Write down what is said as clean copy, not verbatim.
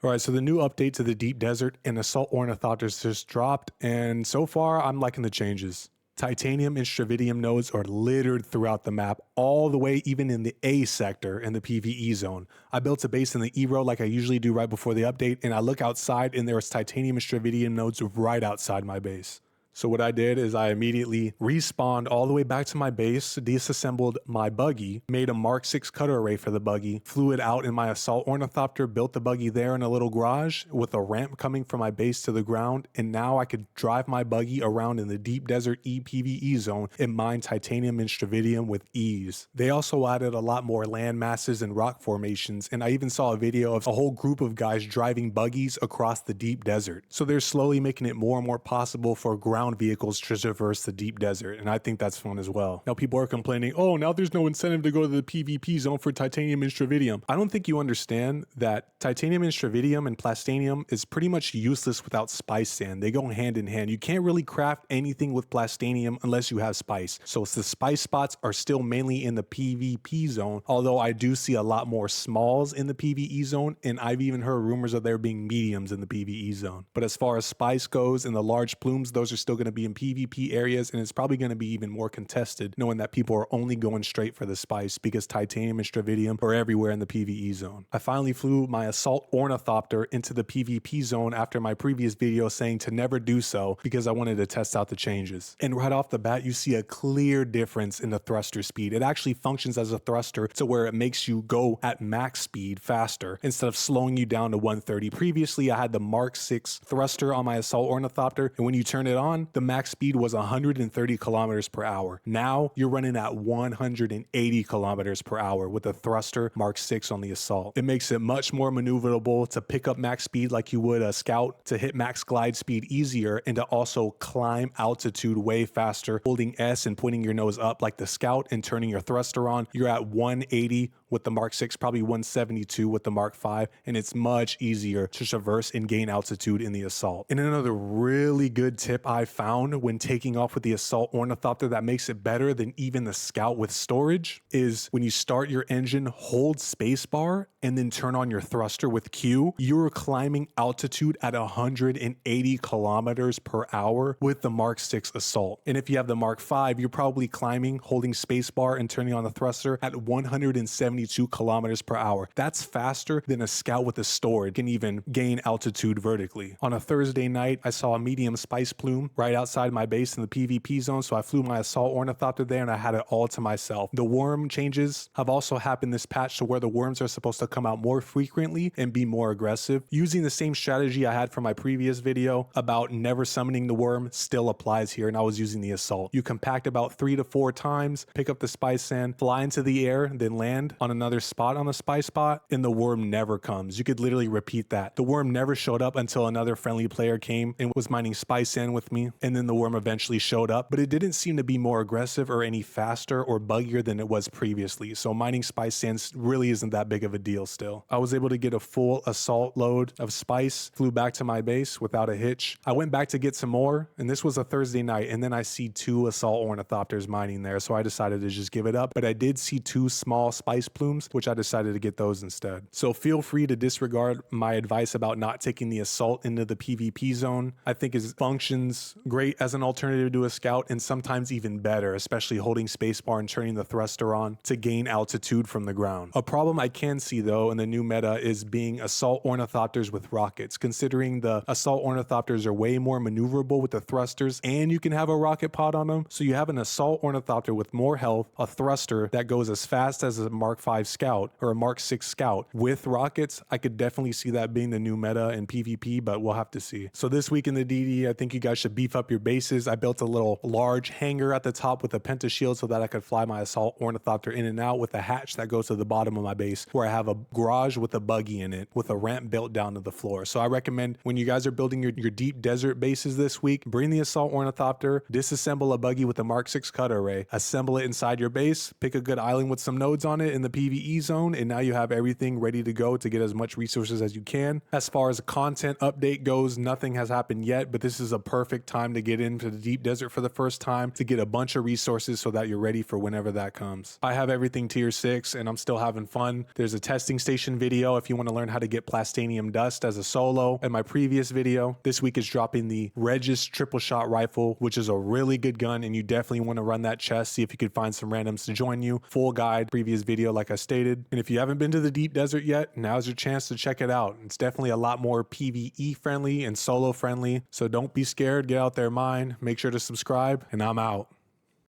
All right, so the new update to the deep desert and assault ornithopters just dropped, and so far I'm liking the changes. Titanium and Stravidium nodes are littered throughout the map, all the way even in the A sector in the PvE zone. I built a base in the E row like I usually do right before the update, and I look outside and there's Titanium and Stravidium nodes right outside my base. So what I did is I immediately respawned all the way back to my base, disassembled my buggy, made a Mark 6 cutter array for the buggy, flew it out in my assault ornithopter, built the buggy there in a little garage with a ramp coming from my base to the ground, and now I could drive my buggy around in the deep desert PvE zone and mine titanium and Stravidium with ease. They also added a lot more land masses and rock formations, and I even saw a video of a whole group of guys driving buggies across the deep desert. So they're slowly making it more and more possible for ground vehicles to traverse the deep desert, and I think that's fun as well. Now people are complaining, oh, now there's no incentive to go to the PvP zone for titanium and Stravidium. I don't think you understand that titanium and Stravidium and Plastanium is pretty much useless without spice sand. They go hand in hand. You can't really craft anything with Plastanium unless you have spice. So the spice spots are still mainly in the PvP zone, although I do see a lot more smalls in the PvE zone, and I've even heard rumors of there being mediums in the PvE zone. But as far as spice goes and the large plumes, those are still going to be in PvP areas, and it's probably going to be even more contested knowing that people are only going straight for the spice because titanium and Stravidium are everywhere in the PvE zone. I finally flew my assault ornithopter into the PvP zone after my previous video saying to never do so because I wanted to test out the changes. And right off the bat, you see a clear difference in the thruster speed. It actually functions as a thruster to where it makes you go at max speed faster instead of slowing you down to 130. Previously, I had the Mark 6 thruster on my assault ornithopter, and when you turn it on, the max speed was 130 kilometers per hour. Now you're running at 180 kilometers per hour with the thruster Mark 6 on the assault. It makes it much more maneuverable to pick up max speed like you would a scout, to hit max glide speed easier, and to also climb altitude way faster, holding S and pointing your nose up like the scout and turning your thruster on. You're at 180 with the Mark 6, probably 172 with the Mark 5, and it's much easier to traverse and gain altitude in the assault. And another really good tip I found when taking off with the assault ornithopter that makes it better than even the scout with storage is when you start your engine, hold spacebar and then turn on your thruster with Q, you're climbing altitude at 180 kilometers per hour with the Mark 6 assault. And if you have the Mark 5, you're probably climbing, holding spacebar and turning on the thruster at 172 kilometers per hour. That's faster than a scout with a storage can even gain altitude vertically. On a Thursday night, I saw a medium spice plume right outside my base in the PvP zone, so I flew my assault ornithopter there and I had it all to myself. The worm changes have also happened this patch to where the worms are supposed to come out more frequently and be more aggressive. Using the same strategy I had for my previous video about never summoning the worm still applies here, and I was using the assault. You compact about 3 to 4 times, pick up the spice sand, fly into the air, then land on another spot on the spice spot, and the worm never comes. You could literally repeat that. The worm never showed up until another friendly player came and was mining spice sand with me, and then the worm eventually showed up, but it didn't seem to be more aggressive or any faster or buggier than it was previously. So mining spice sands really isn't that big of a deal still. I was able to get a full assault load of spice, flew back to my base without a hitch. I went back to get some more, and this was a Thursday night, and then I see 2 assault ornithopters mining there, so I decided to just give it up. But I did see 2 small spice plumes, which I decided to get those instead. So feel free to disregard my advice about not taking the assault into the PvP zone. I think it functions great as an alternative to a scout, and sometimes even better, especially holding spacebar and turning the thruster on to gain altitude from the ground. A problem I can see though in the new meta is being assault ornithopters with rockets, considering the assault ornithopters are way more maneuverable with the thrusters and you can have a rocket pod on them. So you have an assault ornithopter with more health, a thruster that goes as fast as a Mark 5 scout or a Mark 6 scout with rockets. I could definitely see that being the new meta in PvP, but we'll have to see. So this week in the DD, I think you guys should beef up your bases. I built a little large hangar at the top with a penta shield so that I could fly my assault ornithopter in and out with a hatch that goes to the bottom of my base where I have a garage with a buggy in it with a ramp built down to the floor. So I recommend when you guys are building your deep desert bases this week, bring the assault ornithopter, disassemble a buggy with a Mark 6 cutter array, assemble it inside your base, pick a good island with some nodes on it in the PvE zone, and now you have everything ready to go to get as much resources as you can. As far as a content update goes, nothing has happened yet, but this is a perfect time to get into the deep desert for the first time to get a bunch of resources so that you're ready for whenever that comes. I have everything tier 6 and I'm still having fun. There's a testing station video if you want to learn how to get Plastanium dust as a solo. In my previous video, this week is dropping the Regis triple shot rifle, which is a really good gun, and you definitely want to run that chest, see if you could find some randoms to join you. Full guide, previous video like I stated. And if you haven't been to the deep desert yet, now's your chance to check it out. It's definitely a lot more PvE friendly and solo friendly, so don't be scared, get out there, mine, make sure to subscribe, and I'm out.